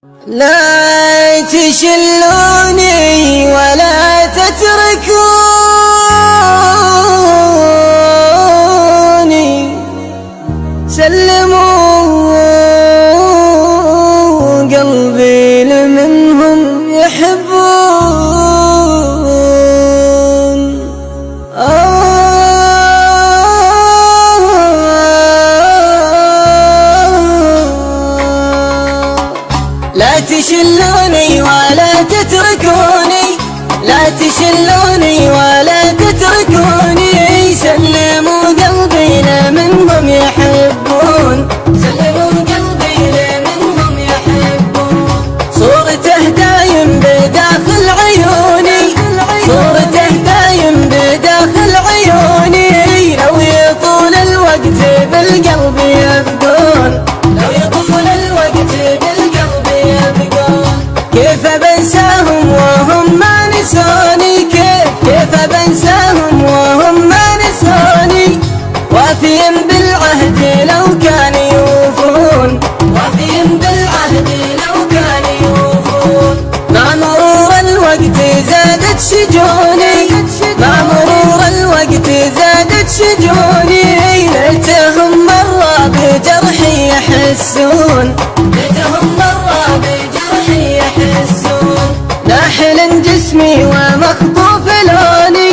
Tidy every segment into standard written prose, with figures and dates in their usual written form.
لا تشلوني ولا تتركوني، سلموا قلبي لمنهم يحبون. لا تشلوني ولا تتركوني، لا تشلوني ولا تتركوني، سلموا قلبي لمنهم يحبون، سلموا قلبي لمنهم يحبون. صورته دايم بداخل عيوني، صورته دايم بداخل عيوني، لو يطول الوقت بالقلب يبقون، لو يطول الوقت بالقلب يبقون. كيف بنساهم وهم ما نسوني، كيف بنساهم وهم ما نسوني، وافيين بالعهد لو كان يوفون، وافيين بالعهد لو كان يوفون. مع مرور الوقت زادت شجوني، مع مرور الوقت زادت شجوني، ليتهم مرة بجرحي يحسون، ليتهم مرة بجرحي يحسون. ناحل جسمي ومخطوف لوني،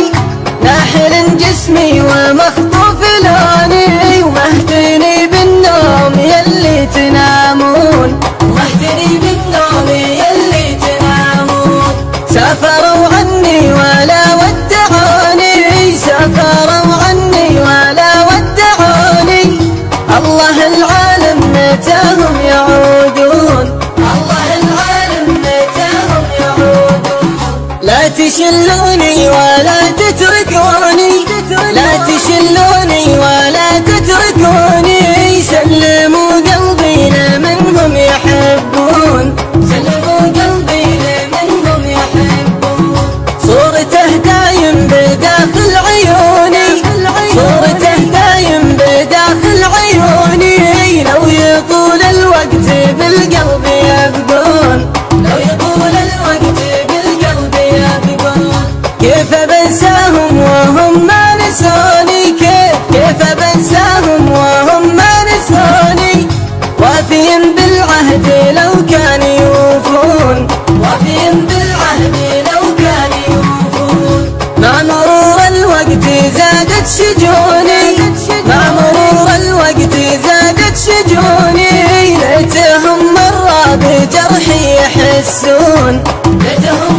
ناحل جسمي ومخطوف لوني، ومهدني بالنوم يلي تنامون، ومهدني بالنوم يلي تنامون. سافروا عني ولا ودعوني، سافروا عني ولا ودعوني، الله العالم متاهم يعودون، الله العالم متاهم يعودون. لا تشلوني ولا تتركوني، لا تشلوني ولا تتركوني، سلموا قلبي لمنهم يحبون، سلموا قلبي لمنهم يحبون. صورته دايم بداخل عيوني، صورته دايم بداخل عيوني، لو يطول الوقت بالقلب يبقون، لو يطول الوقت بالقلب يبقون. كيف بنساهم وهم ما نسوني، كيف بنساهم وهم ما نسوني، وافيين بالعهد لو كان يوفون، وافيين بالعهد لو كان يوفون. مع مرور الوقت زادت شجوني، مع مرور الوقت زادت شجوني، ليتهم مرة بجرحي يحسون، ليتهم